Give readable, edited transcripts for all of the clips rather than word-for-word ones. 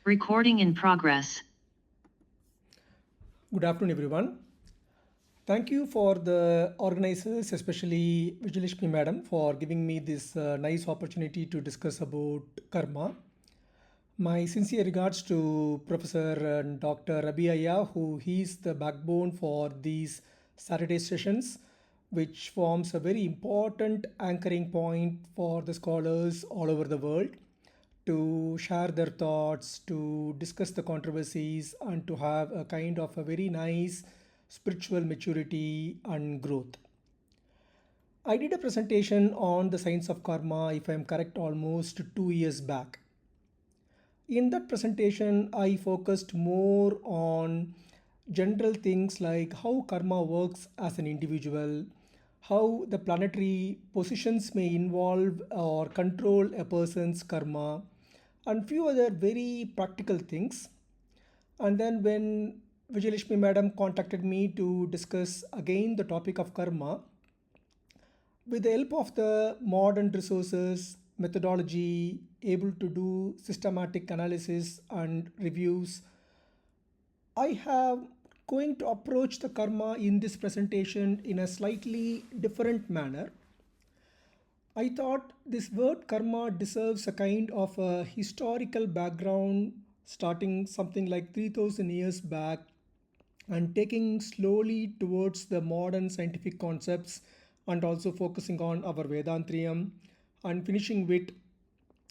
Recording in progress. Good afternoon, everyone. Thank you for the organizers, especially Vijayalakshmi Madam, for giving me this nice opportunity to discuss about karma. My sincere regards to Professor and Dr. Rabi Aya, who is the backbone for these Saturday sessions, which forms a very important anchoring point for the scholars all over the world to share their thoughts, to discuss the controversies, and to have a kind of a very nice spiritual maturity and growth. I did a presentation on the science of karma, if I am correct, almost 2 years back. In that presentation, I focused more on general things like how karma works as an individual, how the planetary positions may involve or control a person's karma, and few other very practical things. And then when Vijayalakshmi Madam contacted me to discuss again the topic of karma, with the help of the modern resources, methodology, able to do systematic analysis and reviews, I have going to approach the karma in this presentation in a slightly different manner. I thought this word karma deserves a kind of a historical background starting something like 3000 years back and taking slowly towards the modern scientific concepts and also focusing on our Vedantriyam and finishing with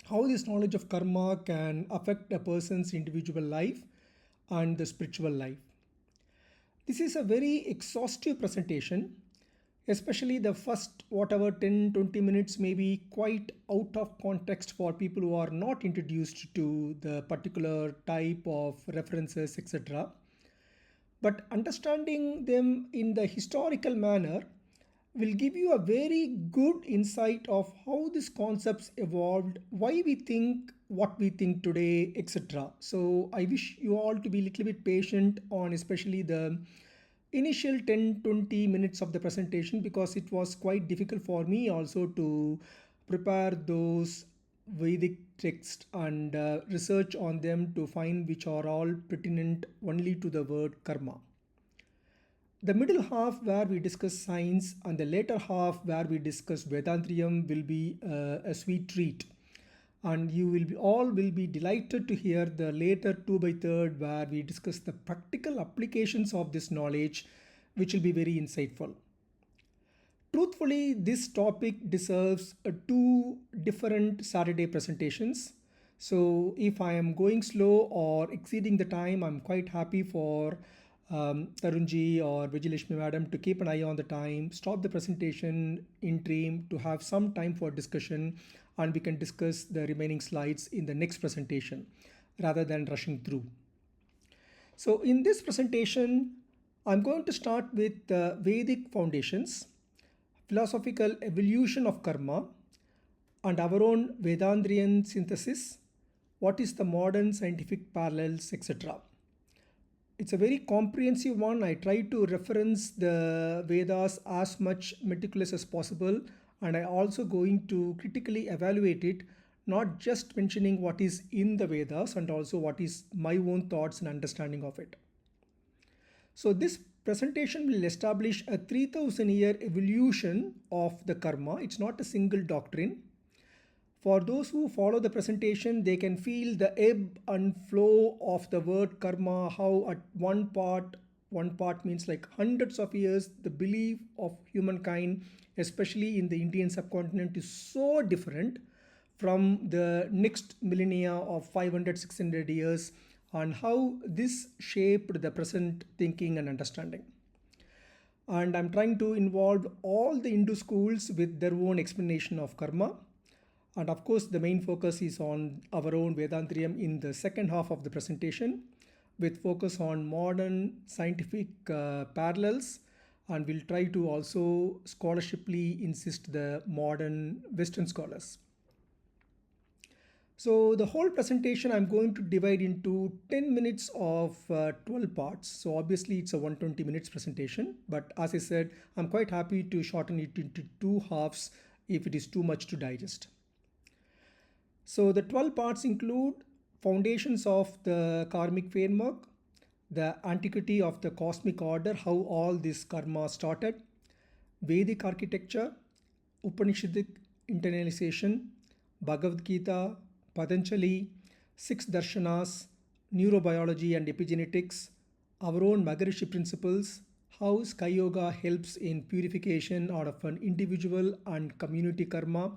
how this knowledge of karma can affect a person's individual life and the spiritual life. This is a very exhaustive presentation, especially the first whatever 10-20 minutes may be quite out of context for people who are not introduced to the particular type of references, etc. But understanding them in the historical manner will give you a very good insight of how these concepts evolved, why we think what we think today, etc. So I wish you all to be a little bit patient on especially the initial 10-20 minutes of the presentation, because it was quite difficult for me also to prepare those Vedic texts and research on them to find which are all pertinent only to the word karma. The middle half where we discuss science and the later half where we discuss Vedantriyam will be a sweet treat. And you will be all will be delighted to hear the later 2 by 3rd where we discuss the practical applications of this knowledge, which will be very insightful. Truthfully, this topic deserves two different Saturday presentations. So if I am going slow or exceeding the time, I'm quite happy for Tarunji or Vijayalakshmi Madam to keep an eye on the time, stop the presentation in stream to have some time for discussion, and we can discuss the remaining slides in the next presentation rather than rushing through. So in this presentation, I'm going to start with the Vedic foundations, philosophical evolution of karma, and our own Vedandrian synthesis, what is the modern scientific parallels, etc. It's a very comprehensive one. I try to reference the Vedas as much meticulous as possible, and I also going to critically evaluate it, not just mentioning what is in the Vedas and also what is my own thoughts and understanding of it. So this presentation will establish a 3000-year evolution of the karma. It's not a single doctrine. For those who follow the presentation, they can feel the ebb and flow of the word karma, how at one part means like hundreds of years, the belief of humankind, especially in the Indian subcontinent, is so different from the next millennia of 500-600 years, and how this shaped the present thinking and understanding. And I'm trying to involve all the Hindu schools with their own explanation of karma. And of course, the main focus is on our own Vedantriyam in the second half of the presentation, with focus on modern scientific parallels, and we'll try to also scholarshiply insist the modern Western scholars. So the whole presentation I'm going to divide into 10 minutes of 12 parts. So obviously it's a 120 minutes presentation, but as I said, I'm quite happy to shorten it into two halves if it is too much to digest. So the 12 parts include foundations of the karmic framework, the antiquity of the cosmic order, how all this karma started, Vedic architecture, Upanishadic internalization, Bhagavad Gita, Patanjali, six darshanas, neurobiology and epigenetics, our own Maharishi principles, how Sky Yoga helps in purification out of an individual and community karma,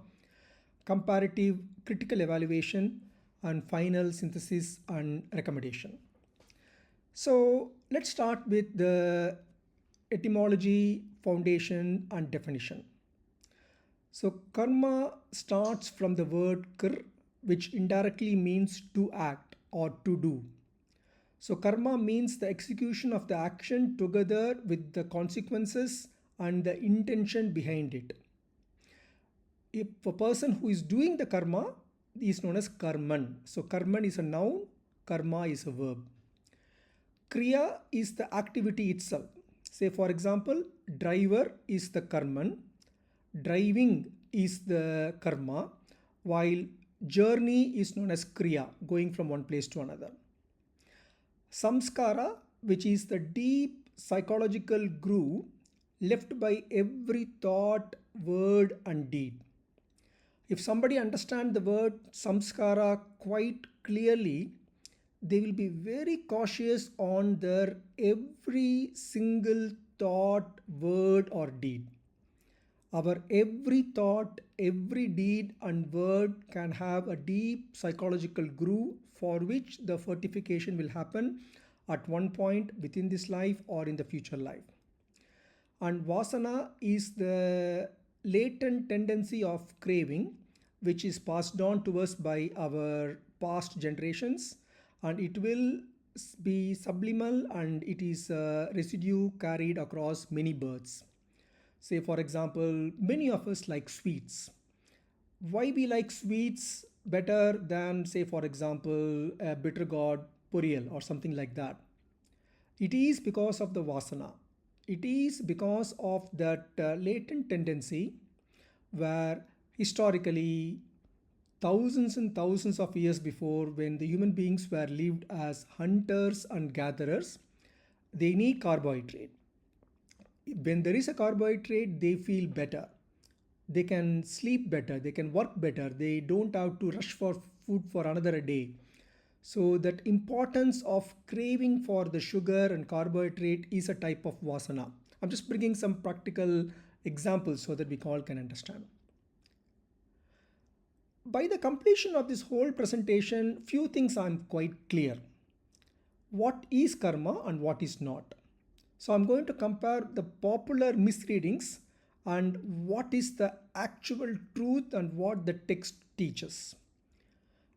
comparative critical evaluation, and final synthesis and recommendation. So let's start with the etymology, foundation, and definition. So karma starts from the word kr, which indirectly means to act or to do. So karma means the execution of the action together with the consequences and the intention behind it. If a person who is doing the karma is known as karman. So karman is a noun, karma is a verb. Kriya is the activity itself. Say for example, driver is the karman, driving is the karma, while journey is known as kriya, going from one place to another. Samskara, which is the deep psychological groove left by every thought, word and deed. If somebody understands the word samskara quite clearly, they will be very cautious on their every single thought, word or deed. Our every thought, every deed and word can have a deep psychological groove for which the fortification will happen at one point within this life or in the future life. And vasana is the latent tendency of craving, which is passed on to us by our past generations, and it will be subliminal and it is a residue carried across many births. Say for example, many of us like sweets. Why we like sweets better than say for example a bitter gourd poriyal or something like that? It is because of the vasana. It is because of that latent tendency where historically thousands and thousands of years before, when the human beings were lived as hunters and gatherers, they need carbohydrate. When there is a carbohydrate, they feel better. They can sleep better, they can work better, they don't have to rush for food for another day. So that importance of craving for the sugar and carbohydrate is a type of vasana. I'm just bringing some practical examples so that we all can understand. By the completion of this whole presentation, few things are quite clear. What is karma and what is not? So I'm going to compare the popular misreadings and what is the actual truth and what the text teaches.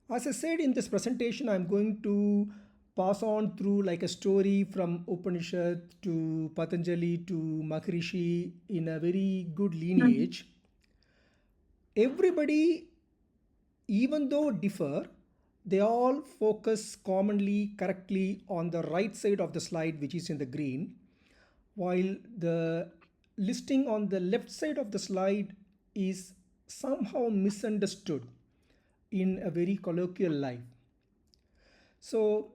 As I said in this presentation, I'm going to pass on through like a story from Upanishad to Patanjali to Maharishi in a very good lineage. Everybody, even though differ, they all focus commonly, correctly on the right side of the slide, which is in the green, while the listing on the left side of the slide is somehow misunderstood in a very colloquial life. So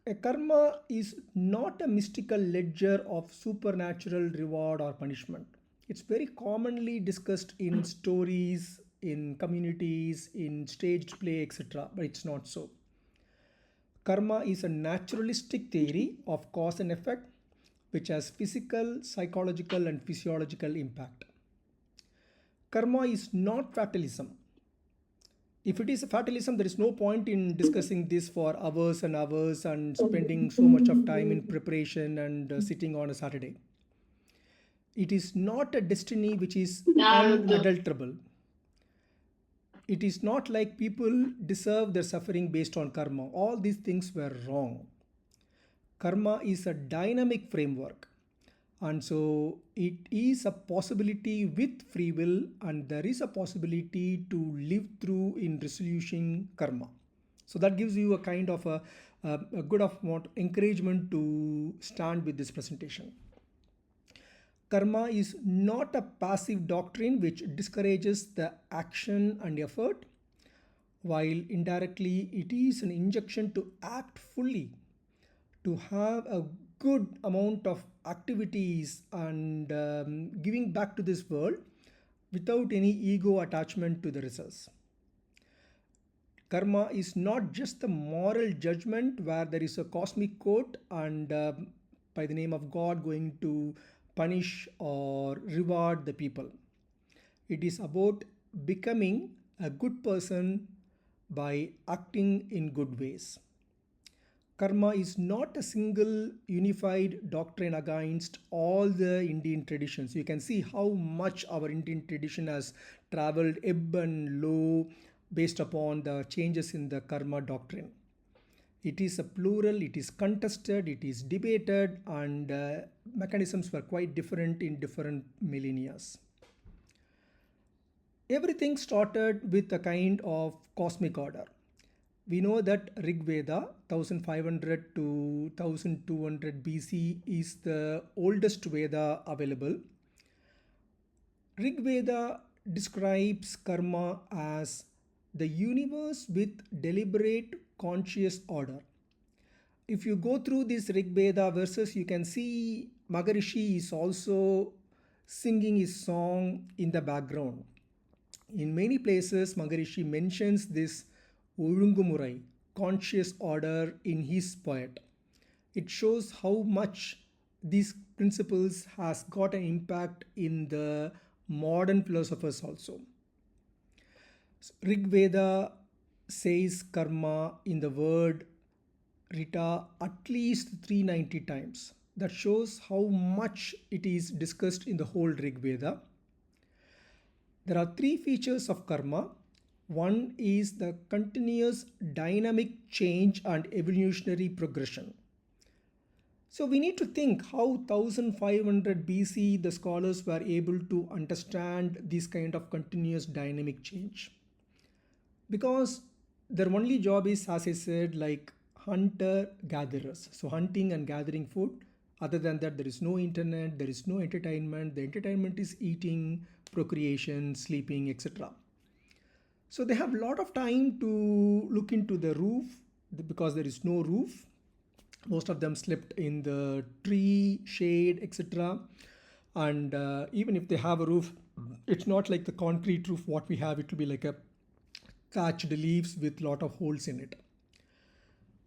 a karma is not a mystical ledger of supernatural reward or punishment. It's very commonly discussed in stories, in communities, in staged play, etc. But it's not so. Karma is a naturalistic theory of cause and effect, which has physical, psychological, and physiological impact. Karma is not fatalism. If it is a fatalism, there is no point in discussing this for hours and hours and spending so much of time in preparation and sitting on a Saturday. It is not a destiny which is unadulterable. It is not like people deserve their suffering based on karma. All these things were wrong. Karma is a dynamic framework, and so it is a possibility with free will, and there is a possibility to live through in resolution karma. So that gives you a kind of a good amount encouragement to stand with this presentation. Karma is not a passive doctrine which discourages the action and effort. while indirectly it is an injunction to act fully, to have a good amount of activities and giving back to this world without any ego attachment to the results. Karma is not just the moral judgment where there is a cosmic court and by the name of God going to punish or reward the people. It is about becoming a good person by acting in good ways. Karma is not a single unified doctrine against all the Indian traditions. You can see how much our Indian tradition has traveled ebb and low based upon the changes in the karma doctrine. It is a plural, it is contested, it is debated, and mechanisms were quite different in different millennia. Everything started with a kind of cosmic order. We know that Rig Veda 1500 to 1200 BC is the oldest Veda available. Rig Veda describes karma as the universe with deliberate conscious order. If you go through this Rig Veda verses, you can see Maharishi is also singing his song in the background. In many places, Maharishi mentions this Olungumurai, conscious order, in his poet. It shows how much these principles has got an impact in the modern philosophers also. Rig Veda says karma in the word Rita at least 390 times. That shows how much it is discussed in the whole Rig Veda. There are three features of karma. One is the continuous dynamic change and evolutionary progression. So we need to think how 1500 BC the scholars were able to understand this kind of continuous dynamic change. Because their only job is, as I said, like hunter gatherers. So hunting and gathering food. Other than that, there is no internet, there is no entertainment. The entertainment is eating, procreation, sleeping, etc. So they have a lot of time to look into the roof because there is no roof. Most of them slept in the tree, shade, etc. And even if they have a roof, it's not like the concrete roof what we have. It will be like a thatched leaves with lot of holes in it.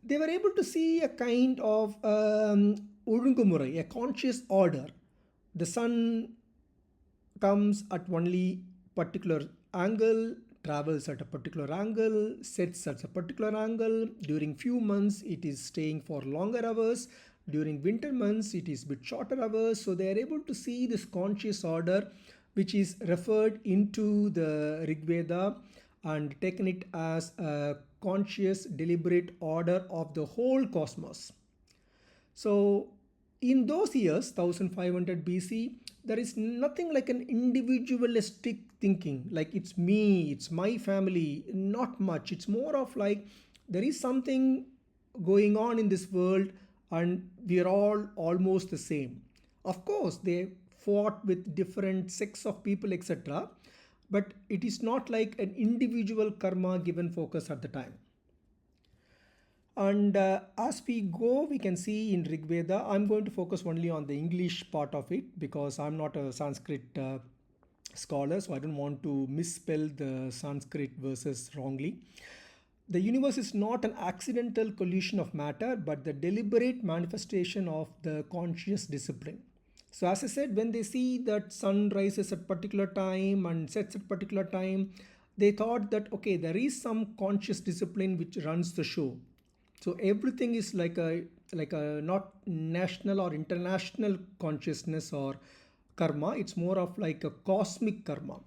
They were able to see a kind of Olungumurai, a conscious order. The sun comes at only particular angle, travels at a particular angle, sets at a particular angle. During few months, it is staying for longer hours. During winter months, it is bit shorter hours. So they are able to see this conscious order, which is referred into the Rig Veda and taken it as a conscious, deliberate order of the whole cosmos. So in those years, 1500 BC, there is nothing like an individualistic thinking, like it's me, it's my family, not much. It's more of like there is something going on in this world and we are all almost the same. Of course, they fought with different sects of people, etc. But it is not like an individual karma given focus at the time. And as we go, we can see in Rig Veda, I'm going to focus only on the English part of it because I'm not a Sanskrit scholar, so I don't want to misspell the Sanskrit verses wrongly. The universe is not an accidental collision of matter, but the deliberate manifestation of the conscious discipline. So as I said, when they see that sun rises at particular time and sets at particular time, they thought that, okay, there is some conscious discipline which runs the show. So everything is like a not national or international consciousness or karma. It's more of like a cosmic karma.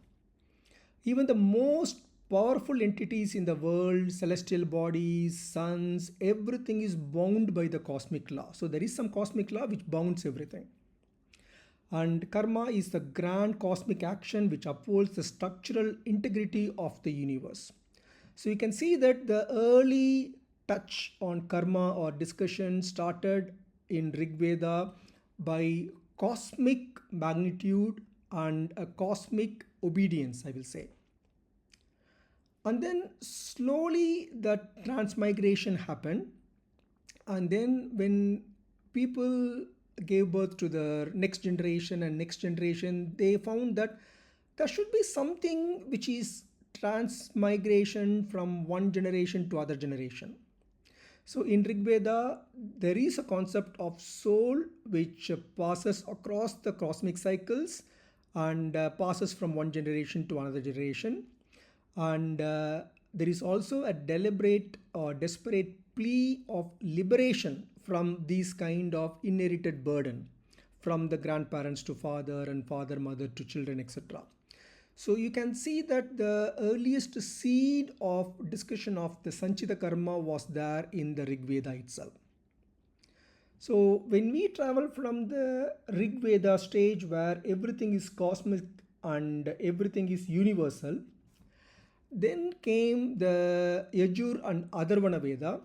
Even the most powerful entities in the world, celestial bodies, suns, everything is bound by the cosmic law. So there is some cosmic law which bounds everything. And karma is the grand cosmic action which upholds the structural integrity of the universe. So you can see that the early touch on karma or discussion started in Rig Veda by cosmic magnitude and a cosmic obedience, I will say. And then slowly the transmigration happened. And then when people gave birth to the next generation and next generation, they found that there should be something which is transmigration from one generation to other generation. So in Rig Veda, there is a concept of soul which passes across the cosmic cycles and passes from one generation to another generation. And there is also a deliberate or desperate plea of liberation from these kind of inherited burden from the grandparents to father and father mother to children, etc. So you can see that the earliest seed of discussion of the Sanchita Karma was there in the Rig Veda itself. So when we travel from the Rig Veda stage where everything is cosmic and everything is universal, then came the Yajur and Atharvana Veda,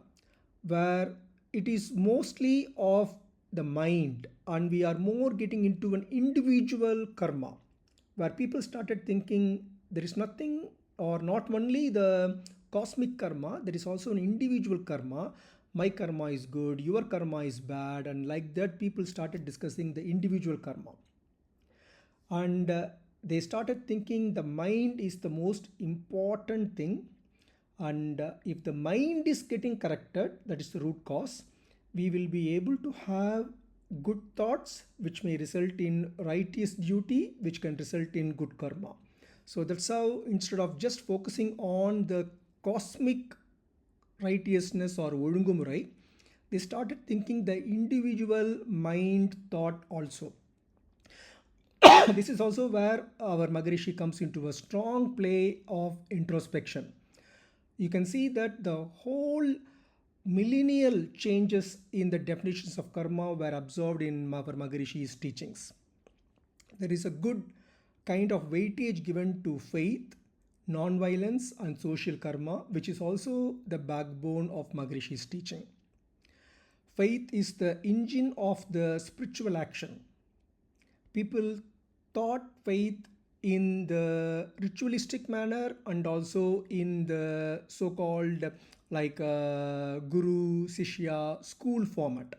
where it is mostly of the mind, and we are more getting into an individual karma, where people started thinking there is nothing, or not only the cosmic karma, there is also an individual karma. My karma is good, your karma is bad, and like that, people started discussing the individual karma. And they started thinking the mind is the most important thing, and if the mind is getting corrected, that is the root cause, we will be able to have good thoughts which may result in righteous duty, which can result in good karma. So that's how, instead of just focusing on the cosmic righteousness or Olungumurai, they started thinking the individual mind thought also. This is also where our Maharishi comes into a strong play of introspection. You can see that the whole millennial changes in the definitions of karma were observed in our Maharishi's teachings. There is a good kind of weightage given to faith, non-violence, and social karma, which is also the backbone of Maharishi's teaching. Faith is the engine of the spiritual action. People thought faith in the ritualistic manner and also in the so-called like guru sishya school format.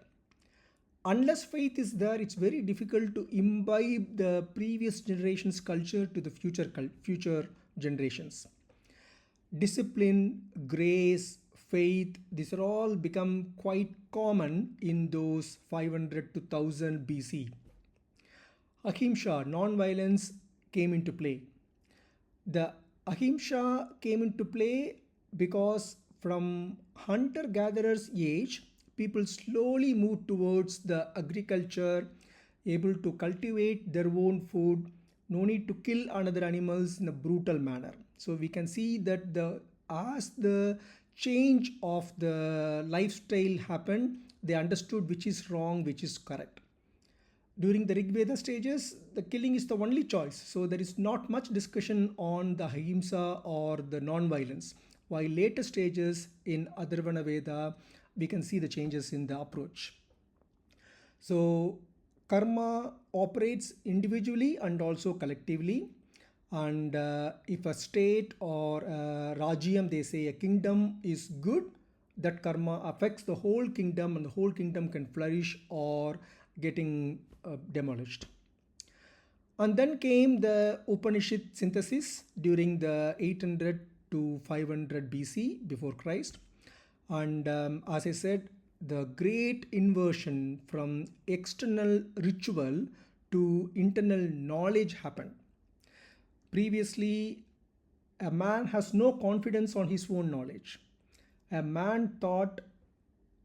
Unless faith is there, it's very difficult to imbibe the previous generation's culture to the future generations. Discipline, grace, faith, these are all become quite common in those 500 to 1000 BC. Ahimsa, non-violence, came into play. The ahimsa came into play because from hunter-gatherers age, people slowly moved towards the agriculture, able to cultivate their own food, no need to kill another animals in a brutal manner. So we can see that as the change of the lifestyle happened, they understood which is wrong, which is correct. During the Rig Veda stages, the killing is the only choice. So there is not much discussion on the ahimsa or the non-violence. While later stages in Atharvana Veda, we can see the changes in the approach. So karma operates individually and also collectively. And if a state or a Rajyam, they say a kingdom is good, that karma affects the whole kingdom and the whole kingdom can flourish or getting demolished. And then came the Upanishad synthesis during the 800 to 500 BC before Christ. And as I said, the great inversion from external ritual to internal knowledge happened. Previously, a man has no confidence on his own knowledge. A man thought,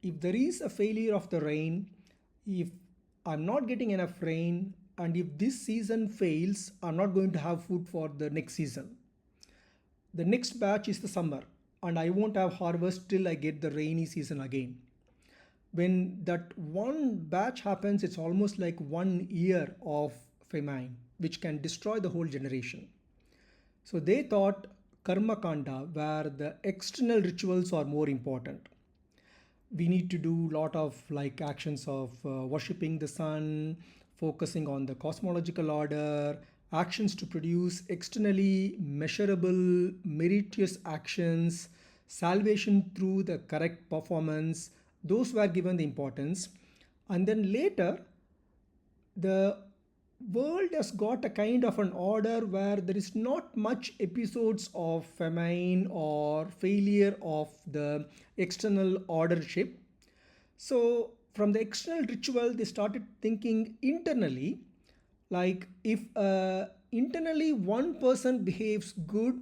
if there is a failure of the rain, if I'm not getting enough rain, and if this season fails, I'm not going to have food for the next season. The next batch is the summer, and I won't have harvest till I get the rainy season again. When that one batch happens, it's almost like 1 year of famine, which can destroy the whole generation. So they thought karma kanda, where the external rituals are more important. We need to do a lot of like actions of worshipping the sun, focusing on the cosmological order, actions to produce externally measurable, meritorious actions, salvation through the correct performance, those were given the importance. And then later, the world has got a kind of an order where there is not much episodes of famine or failure of the external ordership. So from the external ritual, they started thinking internally, like if internally one person behaves good,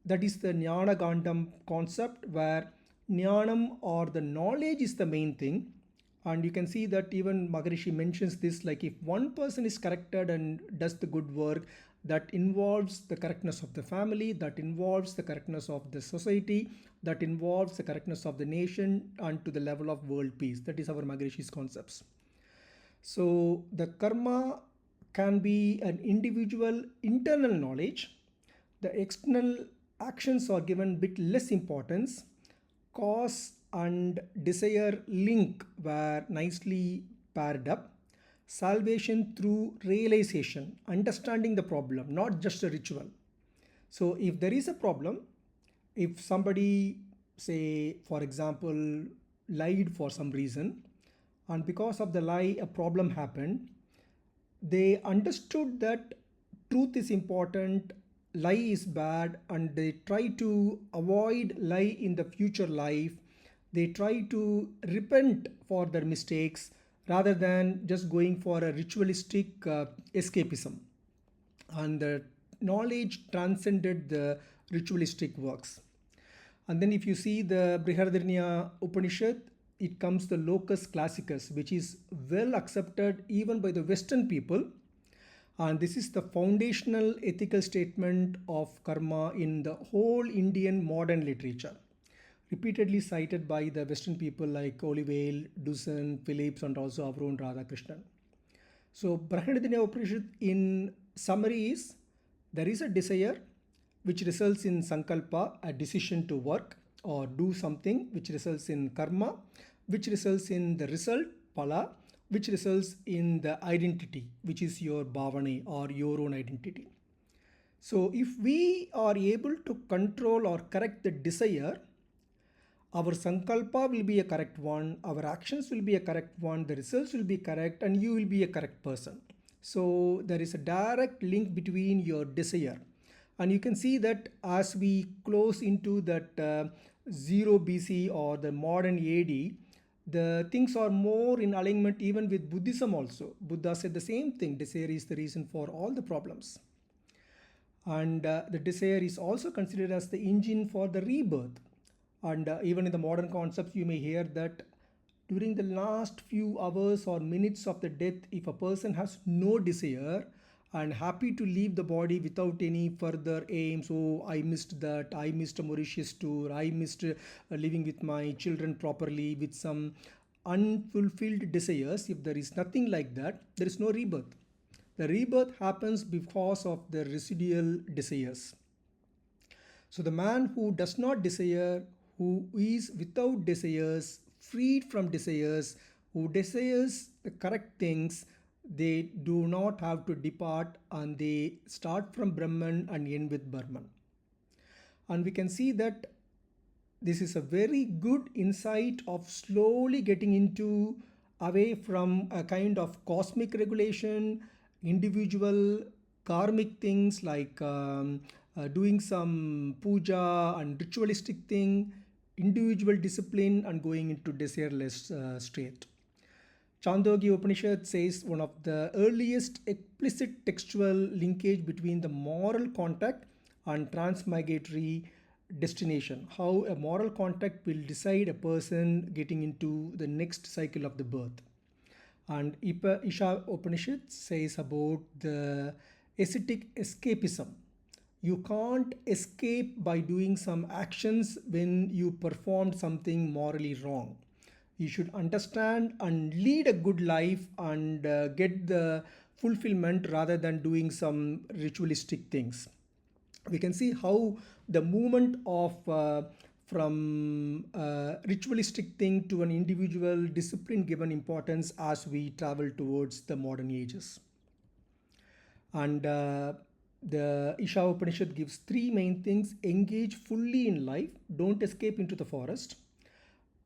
that is the jnana gandam concept, where jnanam or the knowledge is the main thing. And you can see that even Maharishi mentions this, like if one person is corrected and does the good work, that involves the correctness of the family, that involves the correctness of the society, that involves the correctness of the nation, and to the level of world peace. That is our Maharishi's concepts. So the karma can be an individual internal knowledge. The external actions are given bit less importance. Cause and desire link were nicely paired up. Salvation through realization, understanding the problem, not just a ritual. So if there is a problem, if somebody, say for example, lied for some reason, and because of the lie a problem happened, they understood that truth is important, lie is bad, and they try to avoid lie in the future life. They try to repent for their mistakes rather than just going for a ritualistic escapism. And the knowledge transcended the ritualistic works. And then if you see the Brihadaranya Upanishad, it comes the locus classicus, which is well accepted even by the Western people. And this is the foundational ethical statement of karma in the whole Indian modern literature, repeatedly cited by the Western people like Olivale, Dusan, Phillips, and also our own Radhakrishnan. So Brihadaranya Upanishad in summary is, there is a desire which results in sankalpa, a decision to work or do something, which results in karma, which results in the result, pala, which results in the identity, which is your bhavane or your own identity. So if we are able to control or correct the desire, our sankalpa will be a correct one, our actions will be a correct one, the results will be correct, and you will be a correct person. So there is a direct link between your desire. And you can see that as we close into that 0 BC or the modern AD, the things are more in alignment even with Buddhism also. Buddha said the same thing, desire is the reason for all the problems. And the desire is also considered as the engine for the rebirth. And even in the modern concepts, you may hear that during the last few hours or minutes of the death, if a person has no desire and happy to leave the body without any further aims, oh, I missed that, I missed a Mauritius tour, I missed living with my children properly, with some unfulfilled desires, if there is nothing like that, there is no rebirth. The rebirth happens because of the residual desires. So the man who does not desire, who is without desires, freed from desires, who desires the correct things, they do not have to depart, and they start from Brahman and end with Brahman. And we can see that this is a very good insight of slowly getting into away from a kind of cosmic regulation, individual karmic things like doing some puja and ritualistic thing, individual discipline, and going into desireless state. Chandogya Upanishad says one of the earliest explicit textual linkage between the moral contact and transmigratory destination, how a moral contact will decide a person getting into the next cycle of the birth. And Isha Upanishad says about the ascetic escapism. You can't escape by doing some actions when you performed something morally wrong. You should understand and lead a good life and get the fulfillment rather than doing some ritualistic things. We can see how the movement of from ritualistic thing to an individual discipline given importance as we travel towards the modern ages. And the Isha Upanishad gives three main things: engage fully in life, don't escape into the forest,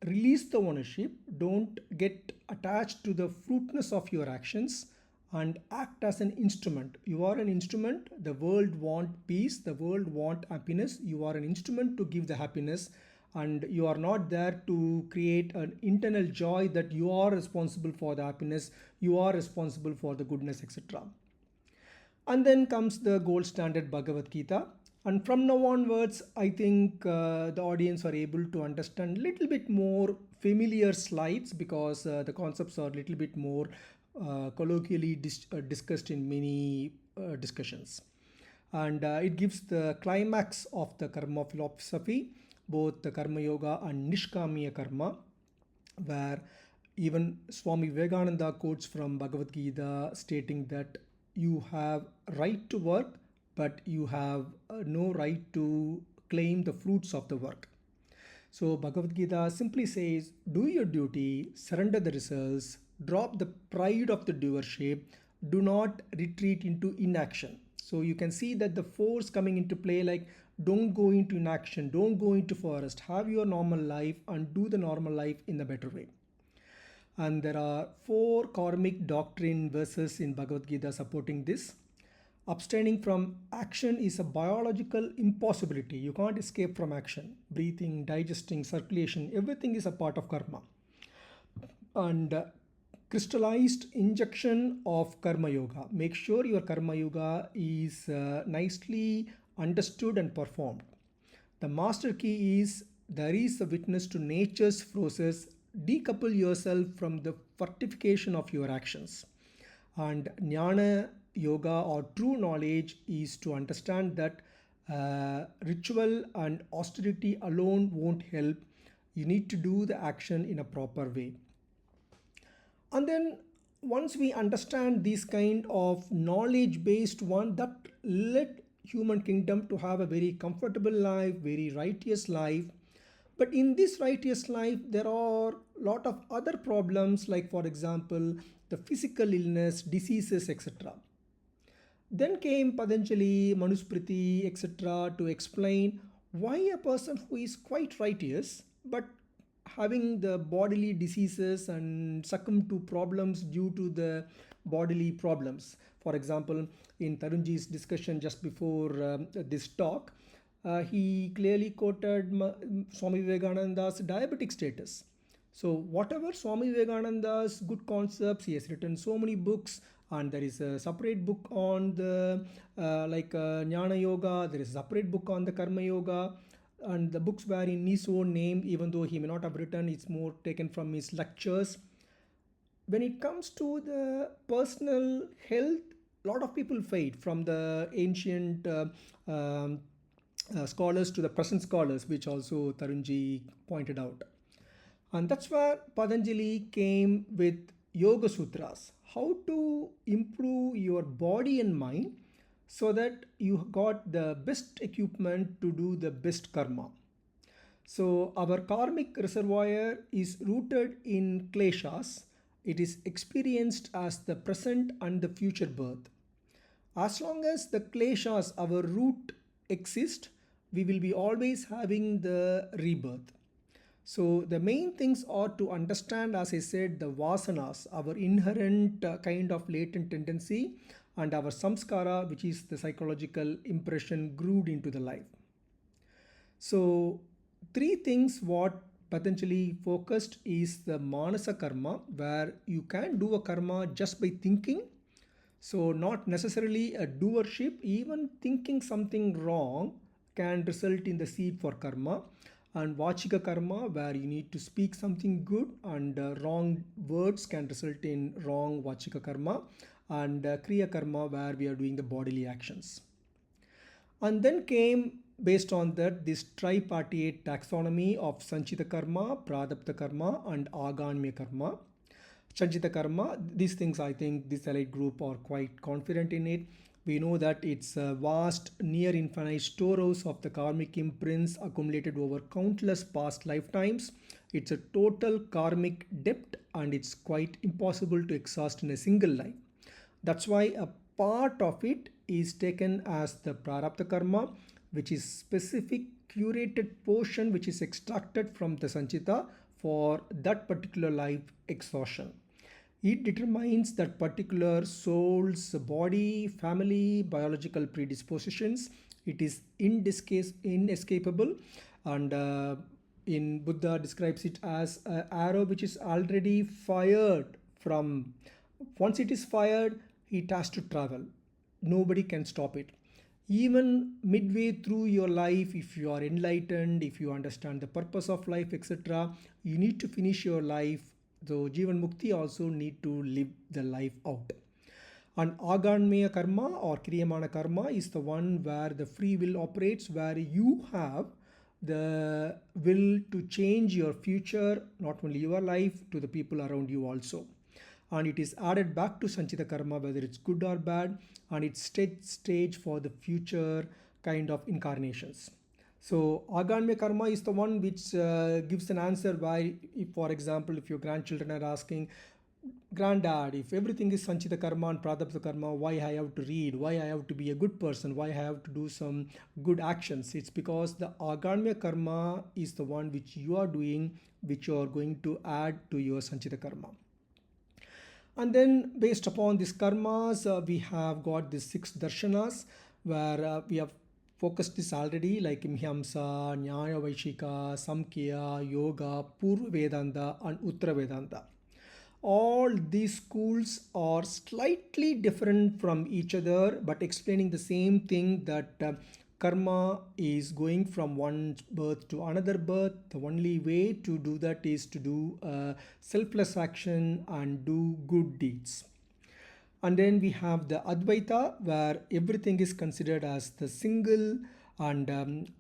release the ownership, don't get attached to the fruitness of your actions, and act as an instrument. You are an instrument. The world want peace, the world want happiness. You are an instrument to give the happiness, and you are not there to create an internal joy that you are responsible for the happiness, you are responsible for the goodness, etc. And then comes the gold standard Bhagavad Gita. And from now onwards, I think the audience are able to understand a little bit more familiar slides, because the concepts are a little bit more colloquially discussed in many discussions. And it gives the climax of the karma philosophy, both the karma yoga and nishkamiya karma, where even Swami Vivekananda quotes from Bhagavad Gita stating that you have right to work, but you have no right to claim the fruits of the work. So Bhagavad Gita simply says, do your duty, surrender the results, drop the pride of the doership, do not retreat into inaction. So you can see that the force coming into play, like don't go into inaction, don't go into forest, have your normal life and do the normal life in a better way. And there are four karmic doctrine verses in Bhagavad Gita supporting this. Abstaining from action is a biological impossibility. You can't escape from action. Breathing, digesting, circulation, everything is a part of karma. And crystallized injection of karma yoga. Make sure your karma yoga is nicely understood and performed. The master key is there is a witness to nature's process. Decouple yourself from the fortification of your actions. And jnana yoga or true knowledge is to understand that ritual and austerity alone won't help. You need to do the action in a proper way. And then once we understand this kind of knowledge based one, that led human kingdom to have a very comfortable life, very righteous life. But in this righteous life, there are a lot of other problems, like for example, the physical illness, diseases, etc. Then came Patanjali, Manusmriti, etc. to explain why a person who is quite righteous but having the bodily diseases and succumb to problems due to the bodily problems. For example, in Tarunji's discussion just before this talk, he clearly quoted Swami Vivekananda's diabetic status. So whatever Swami Vivekananda's good concepts, he has written so many books, and there is a separate book on the Jnana Yoga, there is a separate book on the Karma Yoga, and the books were in his own name, even though he may not have written, it's more taken from his lectures. When it comes to the personal health, a lot of people fade from the ancient scholars to the present scholars, which also Tarunji pointed out. And that's where Patanjali came with Yoga Sutras, how to improve your body and mind so that you got the best equipment to do the best karma. So our karmic reservoir is rooted in kleshas. It is experienced as the present and the future birth. As long as the kleshas, our root, exist, we will be always having the rebirth. So the main things are to understand, as I said, the vasanas, our inherent kind of latent tendency, and our samskara, which is the psychological impression grooved into the life. So three things what Patanjali focused is the manasa karma, where you can do a karma just by thinking. So not necessarily a doership, even thinking something wrong can result in the seed for karma. And vachika karma, where you need to speak something good, and wrong words can result in wrong vachika karma. And kriya karma, where we are doing the bodily actions. And then came, based on that, this tripartite taxonomy of sanchita karma, pradapta karma, and aganmya karma. Sanchita karma, these things, I think this elite group are quite confident in it. We know that it's a vast, near infinite storehouse of the karmic imprints accumulated over countless past lifetimes. It's a total karmic debt, and it's quite impossible to exhaust in a single life. That's why a part of it is taken as the prarabdha karma, which is specific curated portion which is extracted from the sanchita for that particular life exhaustion. It determines that particular soul's body, family, biological predispositions. It is inescapable, and in Buddha describes it as an arrow which is already fired from. Once it is fired, it has to travel. Nobody can stop it. Even midway through your life, if you are enlightened, if you understand the purpose of life, etc., you need to finish your life. So Jivan Mukti also need to live the life out. And Aganmaya karma or Kriyamana karma is the one where the free will operates, where you have the will to change your future, not only your life, to the people around you also. And it is added back to Sanchita karma, whether it's good or bad, and it's stage for the future kind of incarnations. So Aganmya karma is the one which gives an answer why, if, for example, if your grandchildren are asking, Granddad, if everything is Sanchita karma and Pradapta karma, why I have to read, why I have to be a good person, why I have to do some good actions? It's because the Aganmya karma is the one which you are doing, which you are going to add to your Sanchita karma. And then based upon these karmas, we have got these 6 darshanas where we have focused this already, like Mihamsa, Nyaya Vaishika, Samkhya, Yoga, Purva Vedanta and Uttara Vedanta. All these schools are slightly different from each other, but explaining the same thing, that karma is going from one birth to another birth. The only way to do that is to do selfless action and do good deeds. And then we have the Advaita, where everything is considered as the single, and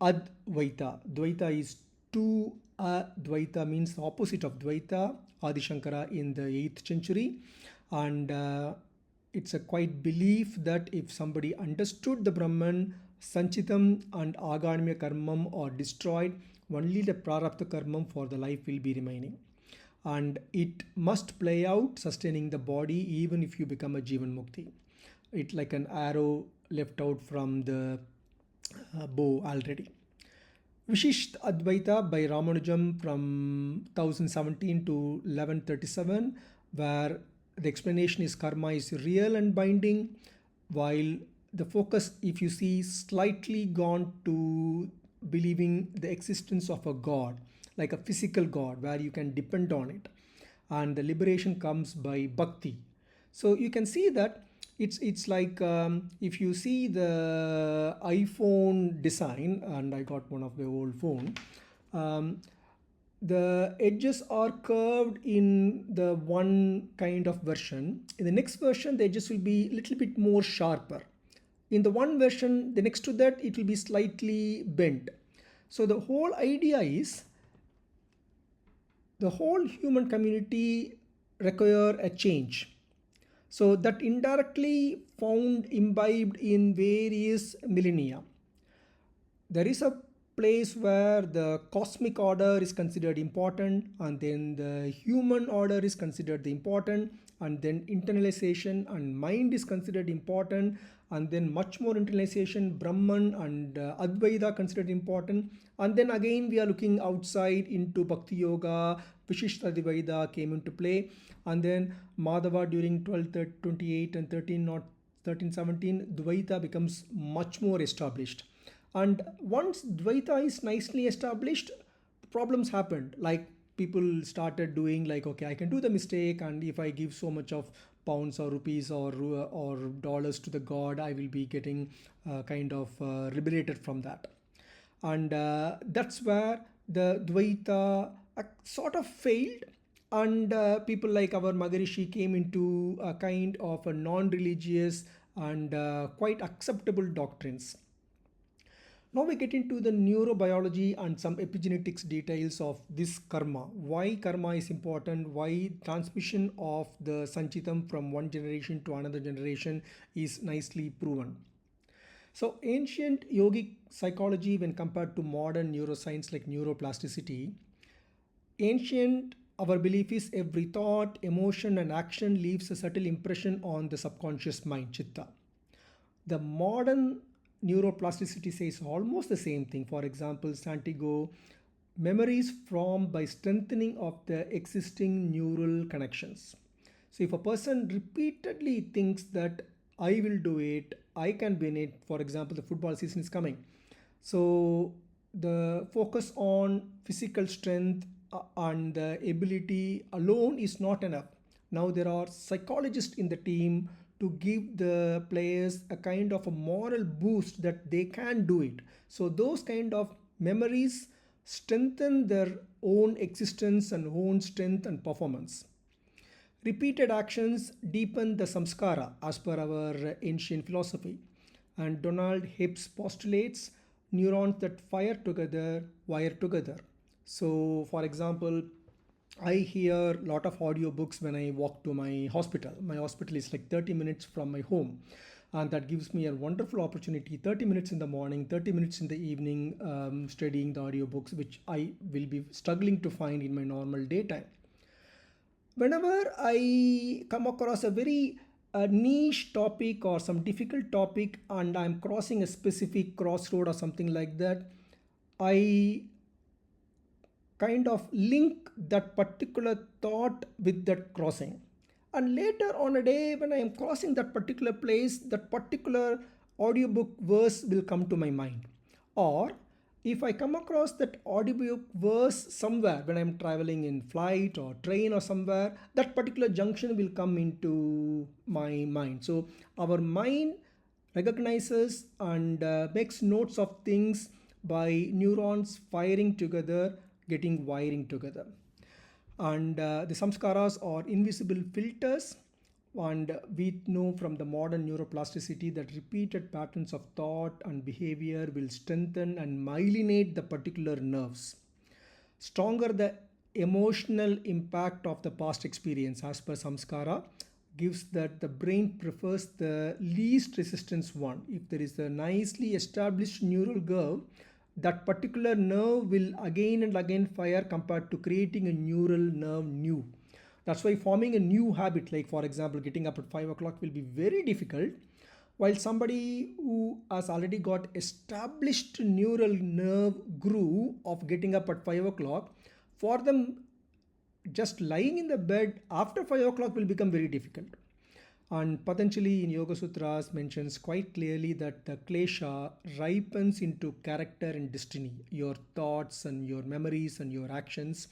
Advaita. Dvaita is two. Dvaita means the opposite of Dvaita. Adi Shankara in the 8th century. And it's a quite belief that if somebody understood the Brahman, Sanchitam and Aganmya karmam are destroyed, only the Prarabdha karmam for the life will be remaining. And it must play out sustaining the body even if you become a Jivan Mukti. It's like an arrow left out from the bow already. Vishisht Advaita by Ramanujam from 1017 to 1137, where the explanation is karma is real and binding, while the focus, if you see, slightly gone to believing the existence of a god, like a physical god where you can depend on it, and the liberation comes by bhakti. So you can see that it's like if you see the iPhone design, and I got one of the old phone, the edges are curved in the one kind of version. In the next version, the edges will be a little bit more sharper. In the one version, the next to that, it will be slightly bent. So the whole idea is the whole human community require a change. So that indirectly found imbibed in various millennia. There is a place where the cosmic order is considered important, and then the human order is considered the important, and then internalization and mind is considered important, and then much more internalization, Brahman and Advaita considered important, and then again we are looking outside into Bhakti Yoga, Vishishta Advaita came into play, and then Madhava during 1228 and 1317, Dvaita becomes much more established. And once Dvaita is nicely established, problems happened. Like people started doing like, okay, I can do the mistake, and if I give so much of pounds or rupees or dollars to the god, I will be getting kind of liberated from that. And that's where the Dvaita sort of failed, and people like our Maharishi came into a kind of a non-religious and quite acceptable doctrines. Now we get into the neurobiology and some epigenetics details of this karma. Why karma is important, why transmission of the Sanchitam from one generation to another generation is nicely proven. So ancient yogic psychology, when compared to modern neuroscience like neuroplasticity, ancient, our belief is every thought, emotion and action leaves a subtle impression on the subconscious mind, chitta. The modern neuroplasticity says almost the same thing. For example, Santiago, memories formed by strengthening of the existing neural connections. So if a person repeatedly thinks that I will do it, I can win it, for example, the football season is coming. So the focus on physical strength and the ability alone is not enough. Now there are psychologists in the team to give the players a kind of a moral boost that they can do it. So those kind of memories strengthen their own existence and own strength and performance. Repeated actions deepen the samskara as per our ancient philosophy. And Donald Hibbs postulates neurons that fire together wire together. So, for example, I hear a lot of audiobooks when I walk to my hospital. My hospital is like 30 minutes from my home, and that gives me a wonderful opportunity, 30 minutes in the morning, 30 minutes in the evening, studying the audiobooks, which I will be struggling to find in my normal daytime. Whenever I come across a very niche topic or some difficult topic and I'm crossing a specific crossroad or something like that, I kind of link that particular thought with that crossing. And later on a day, when I am crossing that particular place, that particular audiobook verse will come to my mind. Or if I come across that audiobook verse somewhere when I'm traveling in flight or train or somewhere, that particular junction will come into my mind. So our mind recognizes and makes notes of things by neurons firing together, getting wiring together. And the samskaras are invisible filters, and we know from the modern neuroplasticity that repeated patterns of thought and behavior will strengthen and myelinate the particular nerves. Stronger the emotional impact of the past experience as per samskara gives that the brain prefers the least resistance one. If there is a nicely established neural curve, that particular nerve will again and again fire compared to creating a neural nerve new. That's why forming a new habit, like for example getting up at 5 o'clock, will be very difficult, while somebody who has already got established neural nerve groove of getting up at 5 o'clock, for them just lying in the bed after 5 o'clock will become very difficult. And Patanjali in Yoga Sutras mentions quite clearly that the klesha ripens into character and destiny, your thoughts and your memories and your actions.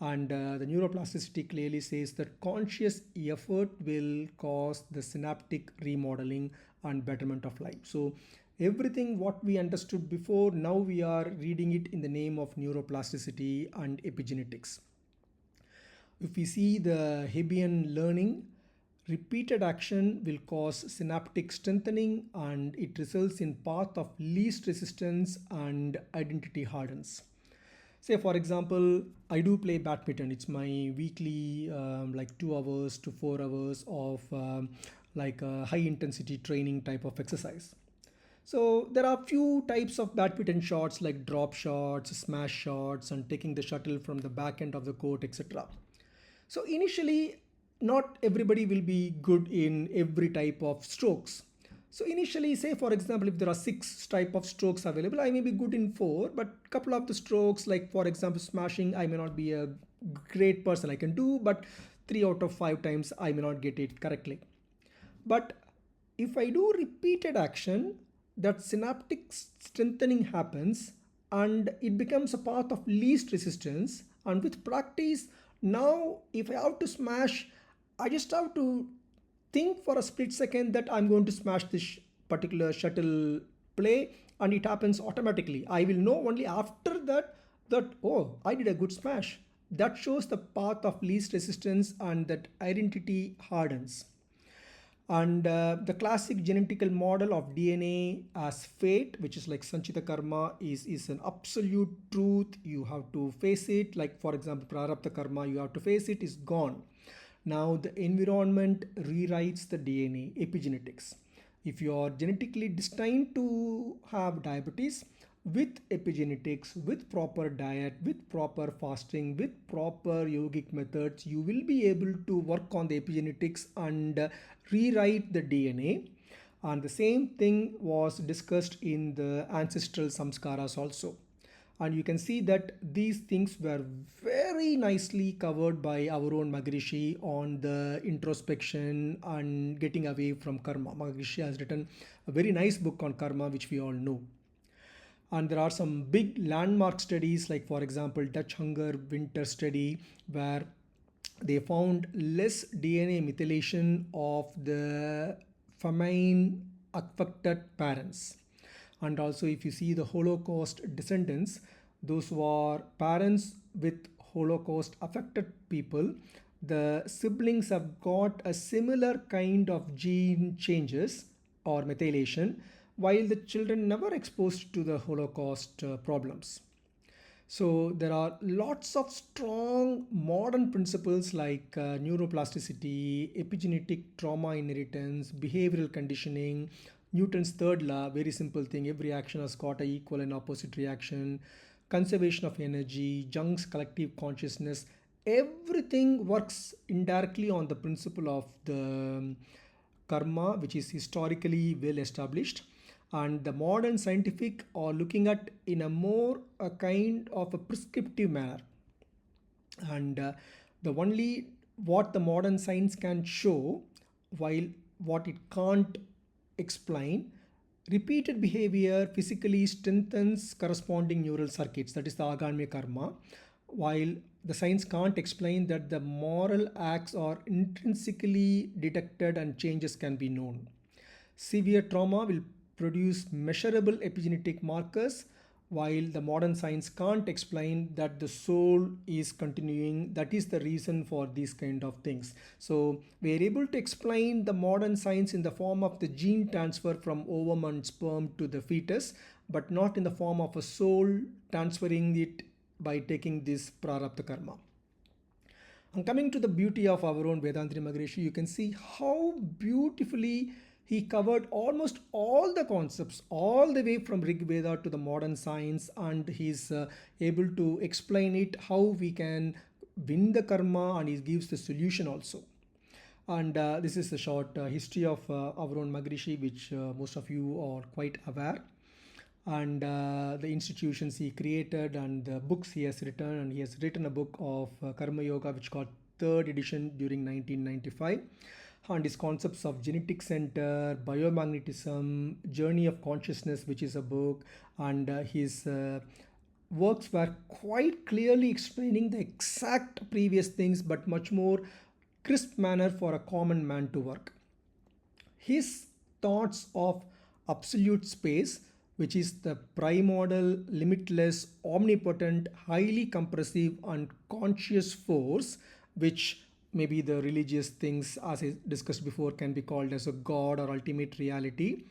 And the neuroplasticity clearly says that conscious effort will cause the synaptic remodeling and betterment of life. So everything what we understood before, now we are reading it in the name of neuroplasticity and epigenetics. If we see the Hebbian learning, repeated action will cause synaptic strengthening and it results in path of least resistance and identity hardens. Say for example, I do play badminton. It's my weekly like 2 hours to 4 hours of like a high intensity training type of exercise. So there are few types of badminton shots like drop shots, smash shots, and taking the shuttle from the back end of the court, etc. So initially, not everybody will be good in every type of strokes. So initially, say for example, if there are 6 type of strokes available, I may be good in 4, but couple of the strokes, like for example, smashing, I may not be a great person, I can do, but 3 out of 5 times I may not get it correctly. But if I do repeated action, that synaptic strengthening happens and it becomes a path of least resistance. And with practice, now if I have to smash, I just have to think for a split second that I'm going to smash this particular shuttle play, and it happens automatically. I will know only after that that, oh, I did a good smash. That shows the path of least resistance and that identity hardens. And the classic genetical model of DNA as fate, which is like Sanchita Karma, is an absolute truth. You have to face it. Like for example, Prarabdha Karma, you have to face it, is gone. Now the environment rewrites the DNA, epigenetics. If you are genetically destined to have diabetes, with epigenetics, with proper diet, with proper fasting, with proper yogic methods, you will be able to work on the epigenetics and rewrite the DNA. And the same thing was discussed in the ancestral samskaras also. And you can see that these things were very nicely covered by our own Maharishi on the introspection and getting away from karma. Maharishi has written a very nice book on karma, which we all know. And there are some big landmark studies, like for example Dutch hunger winter study, where they found less DNA methylation of the famine affected parents. And also if you see the Holocaust descendants, those who are parents with Holocaust affected people, the siblings have got a similar kind of gene changes or methylation, while the children never exposed to the Holocaust problems. So there are lots of strong modern principles like neuroplasticity, epigenetic trauma inheritance, behavioral conditioning, Newton's third law, very simple thing, every action has got a equal and opposite reaction, conservation of energy, Jung's collective consciousness, everything works indirectly on the principle of the karma, which is historically well established. And the modern scientific are looking at in a more a kind of a prescriptive manner. And the only what the modern science can show, while what it can't explain, repeated behavior physically strengthens corresponding neural circuits, that is the agamya karma, while the science can't explain that the moral acts are intrinsically detected and changes can be known. Severe trauma will produce measurable epigenetic markers, while the modern science can't explain that the soul is continuing. That is the reason for these kind of things. So we are able to explain the modern science in the form of the gene transfer from ovum and sperm to the fetus, but not in the form of a soul transferring it by taking this prarabdha karma. And coming to the beauty of our own Vedantini Maharishi, you can see how beautifully he covered almost all the concepts, all the way from Rig Veda to the modern science, and he's able to explain it how we can win the karma, and he gives the solution also. And this is a short history of our own Maharishi, which most of you are quite aware. And the institutions he created and the books he has written, and he has written a book of Karma Yoga which got third edition during 1995, and his concepts of genetic center, biomagnetism, journey of consciousness, which is a book, and his works were quite clearly explaining the exact previous things but much more crisp manner for a common man to work. His thoughts of absolute space, which is the primordial, limitless, omnipotent, highly compressive and conscious force, which maybe the religious things, as I discussed before, can be called as a god or ultimate reality,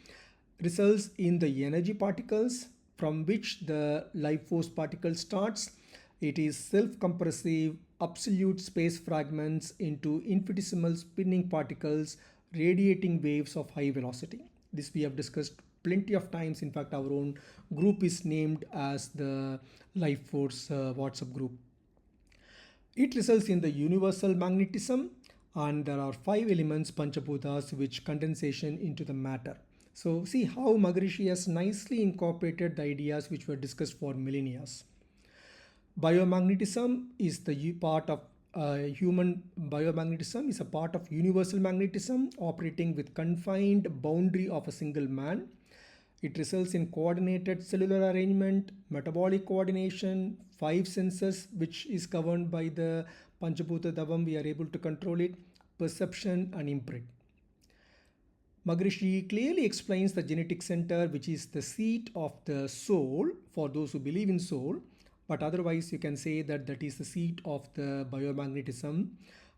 results in the energy particles from which the life force particle starts. It is self-compressive, absolute space fragments into infinitesimal spinning particles, radiating waves of high velocity. This we have discussed plenty of times. In fact, our own group is named as the Life Force WhatsApp group. It results in the universal magnetism, and there are 5 elements, Panchabhutas, which condensation into the matter. So see how Maharishi has nicely incorporated the ideas which were discussed for millennia. Biomagnetism is the part of human biomagnetism is a part of universal magnetism operating with confined boundary of a single man. It results in coordinated cellular arrangement, metabolic coordination, 5 senses which is governed by the Panchabhuta Davam, we are able to control it, perception and imprint. Maharishi clearly explains the genetic center, which is the seat of the soul for those who believe in soul, but otherwise you can say that that is the seat of the biomagnetism.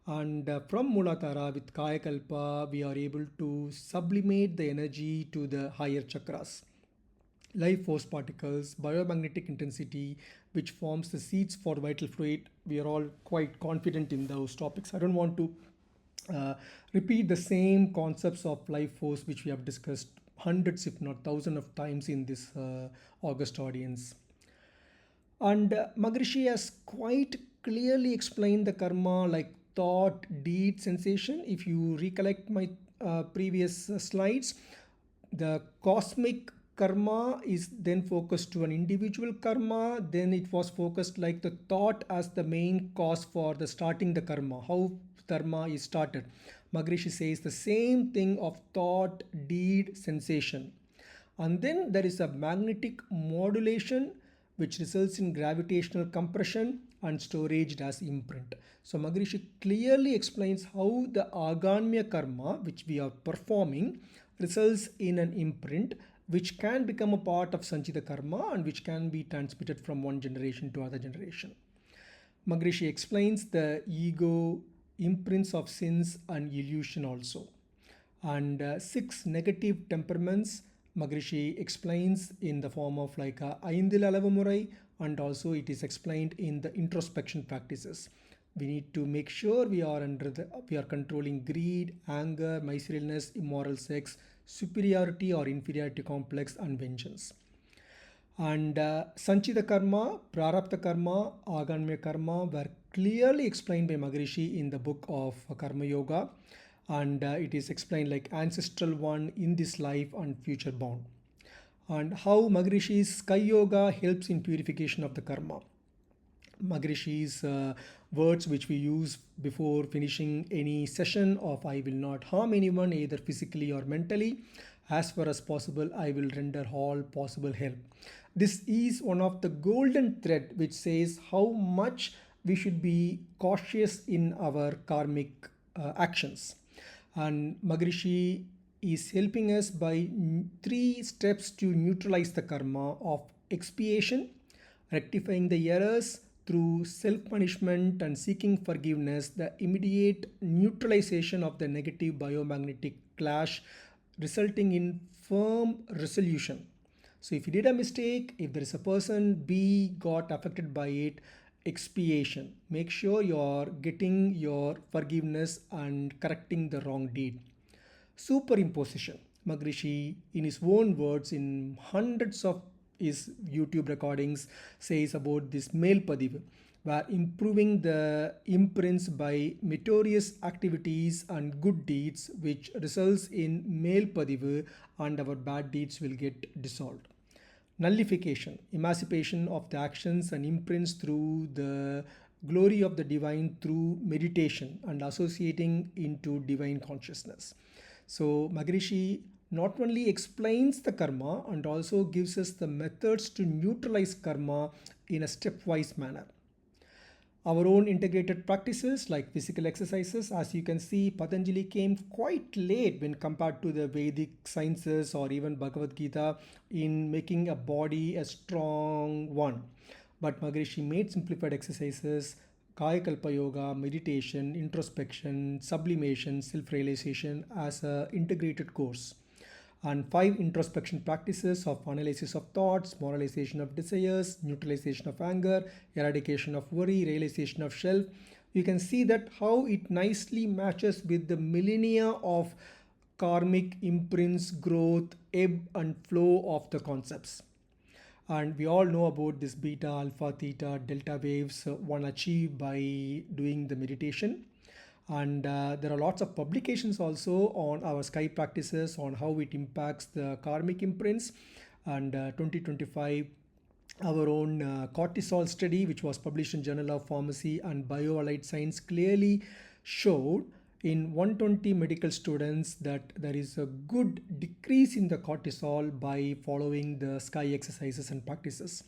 And from Mulatara with Kaya Kalpa, we are able to sublimate the energy to the higher chakras. Life force particles, biomagnetic intensity, which forms the seeds for vital fluid. We are all quite confident in those topics. I don't want to repeat the same concepts of life force which we have discussed hundreds if not thousands of times in this August audience. And Maharishi has quite clearly explained the karma like thought, deed, sensation. If you recollect my previous slides, The cosmic karma is then focused to an individual karma. Then it was focused like the thought as the main cause for the starting the karma, how karma is started. Maharishi says the same thing of thought, deed, sensation. And then there is a magnetic modulation which results in gravitational compression and storage as imprint. So Maharishi clearly explains how the Agamya karma which we are performing results in an imprint which can become a part of Sanchita karma and which can be transmitted from one generation to other generation. Maharishi explains the ego, imprints of sins and illusion also. And six negative temperaments Maharishi explains in the form of like a Aindil Alavamurai, and also it is explained in the introspection practices. We need to make sure we are controlling greed, anger, miserliness, immoral sex, superiority or inferiority complex, and vengeance. And Sanchita karma, Prarabdha karma, Agamya karma were clearly explained by Maharishi in the book of Karma Yoga. And it is explained like ancestral one in this life and future bound. And how Maharishi's Sky Yoga helps in purification of the karma. Maharishi's words which we use before finishing any session of I will not harm anyone either physically or mentally. As far as possible, I will render all possible help. This is one of the golden thread which says how much we should be cautious in our karmic actions. And Maharishi is helping us by three steps to neutralize the karma of expiation, rectifying the errors through self-punishment and seeking forgiveness, the immediate neutralization of the negative biomagnetic clash resulting in firm resolution. So if you did a mistake, if there is a person B got affected by it, expiation. Make sure you are getting your forgiveness and correcting the wrong deed. Superimposition. Maharishi, in his own words, in hundreds of his YouTube recordings, says about this male padiv, where improving the imprints by meritorious activities and good deeds, which results in male padiv, and our bad deeds will get dissolved. Nullification, emancipation of the actions and imprints through the glory of the divine through meditation and associating into divine consciousness. So Maharishi not only explains the karma and also gives us the methods to neutralize karma in a stepwise manner. Our own integrated practices like physical exercises, as you can see, Patanjali came quite late when compared to the Vedic sciences or even Bhagavad Gita in making a body a strong one. But Maharishi made simplified exercises, Kaya Kalpa Yoga, meditation, introspection, sublimation, self-realization as an integrated course. And 5 introspection practices of analysis of thoughts, moralization of desires, neutralization of anger, eradication of worry, realization of self. You can see that how it nicely matches with the millennia of karmic imprints, growth, ebb and flow of the concepts. And we all know about this beta, alpha, theta, delta waves one achieved by doing the meditation. And there are lots of publications also on our sky practices on how it impacts the karmic imprints. And 2025 our own cortisol study which was published in Journal of Pharmacy and Bioallied Science clearly showed in 120 medical students that there is a good decrease in the cortisol by following the sky exercises and practices.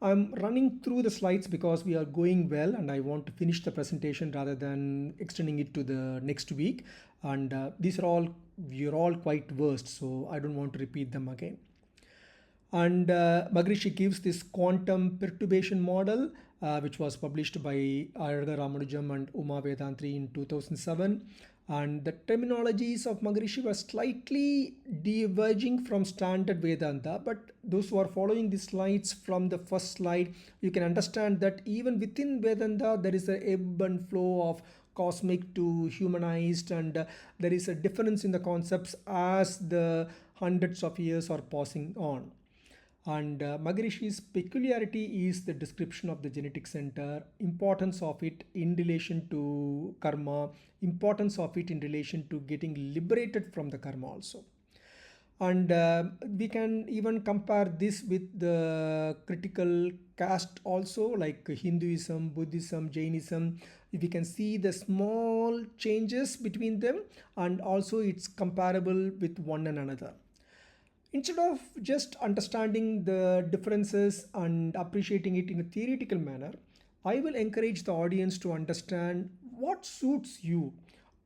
I'm running through the slides because we are going well and I want to finish the presentation rather than extending it to the next week. And these are all, you're all quite versed, so I don't want to repeat them again. And Maharishi gives this quantum perturbation model, which was published by Ayurga Ramanujam and Uma Vedantri in 2007. And the terminologies of Maharishi were slightly diverging from standard Vedanta, but those who are following the slides from the first slide, you can understand that even within Vedanta, there is a ebb and flow of cosmic to humanized, and there is a difference in the concepts as the hundreds of years are passing on. And Maharishi's peculiarity is the description of the genetic center, importance of it in relation to karma, importance of it in relation to getting liberated from the karma also. And we can even compare this with the critical caste also, like Hinduism, Buddhism, Jainism. We can see the small changes between them, and also it's comparable with one another. Instead of just understanding the differences and appreciating it in a theoretical manner, I will encourage the audience to understand what suits you,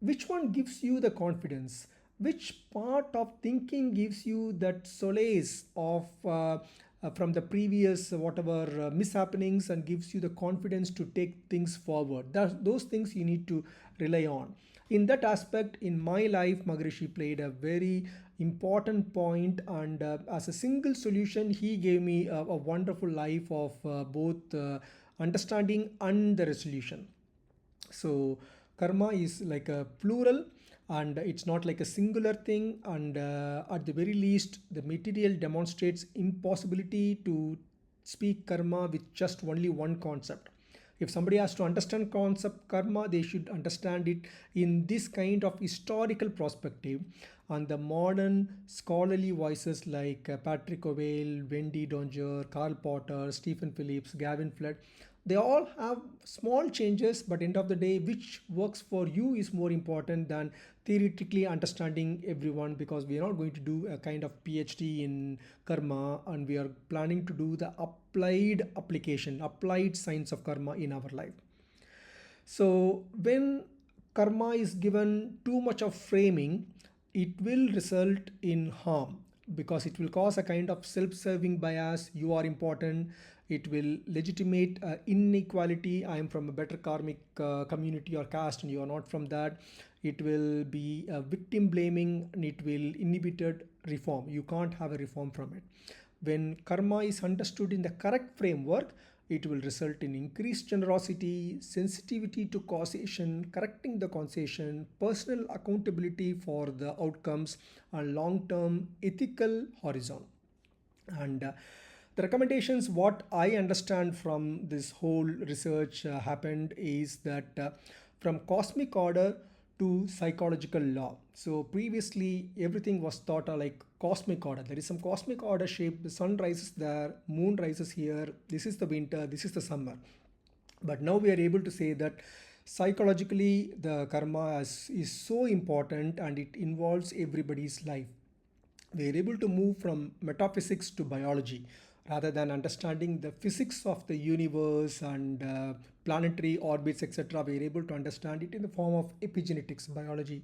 which one gives you the confidence, which part of thinking gives you that solace of from the previous whatever mishappenings, and gives you the confidence to take things forward. Those things you need to rely on. In that aspect, in my life, Maharishi played a very important point, and as a single solution, he gave me a wonderful life of both understanding and the resolution. So karma is like a plural, and it's not like a singular thing, and at the very least the material demonstrates impossibility to speak karma with just only one concept. If somebody has to understand concept karma, they should understand it in this kind of historical perspective. And the modern scholarly voices like Patrick O'Wale, Wendy Donger, Karl Potter, Stephen Phillips, Gavin Flood, they all have small changes, but end of the day, which works for you is more important than theoretically understanding everyone, because we are not going to do a kind of PhD in karma, and we are planning to do the applied science of karma in our life. So when karma is given too much of framing, it will result in harm, because it will cause a kind of self-serving bias. You are important. It will legitimate inequality. I am from a better karmic community or caste, and you are not from that. It will be victim blaming, and it will inhibited reform. You can't have a reform from it. When karma is understood in the correct framework, it will result in increased generosity, sensitivity to causation, correcting the causation, personal accountability for the outcomes, and long-term ethical horizon. And the recommendations, what I understand from this whole research happened, is that from cosmic order to psychological law. So previously everything was thought like cosmic order. There is some cosmic order shape. The sun rises there, moon rises here. This is the winter, this is the summer. But now we are able to say that psychologically the karma is so important, and it involves everybody's life. We are able to move from metaphysics to biology, rather than understanding the physics of the universe and planetary orbits, etc. We are able to understand it in the form of epigenetics biology.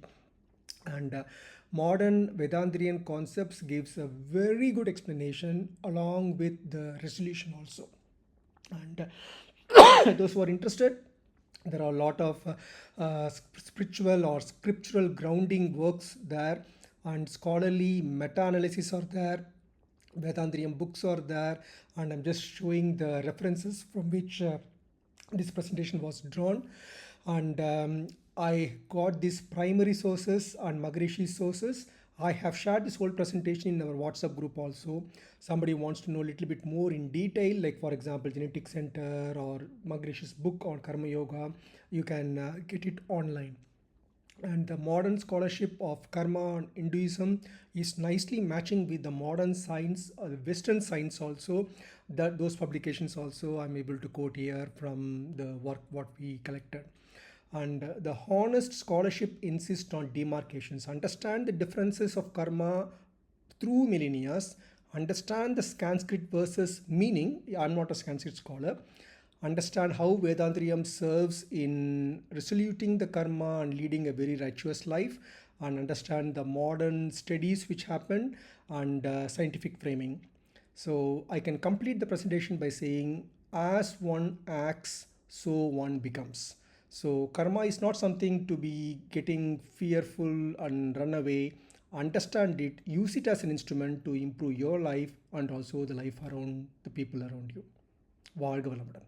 And modern Vedantrian concepts gives a very good explanation along with the resolution also. And those who are interested, there are a lot of spiritual or scriptural grounding works there, and scholarly meta-analysis are there, Vedantrian books are there, and I'm just showing the references from which this presentation was drawn. And I got these primary sources and Maharishi's sources. I have shared this whole presentation in our WhatsApp group also. Somebody wants to know a little bit more in detail, like for example Genetic Center or Maharishi's book on Karma Yoga, you can get it online. And the modern scholarship of karma and Hinduism is nicely matching with the modern science, the Western science also. That those publications also I'm able to quote here from the work what we collected. And the honest scholarship insists on demarcations. Understand the differences of karma through millennia. Understand the Sanskrit verses meaning. I'm not a Sanskrit scholar. Understand how Vedantrium serves in resoluting the karma and leading a very righteous life, and understand the modern studies which happen, and scientific framing. So I can complete the presentation by saying, as one acts, so one becomes. So karma is not something to be getting fearful and run away. Understand it, use it as an instrument to improve your life and also the life around the people around you. வாழ்க வளமுடன்.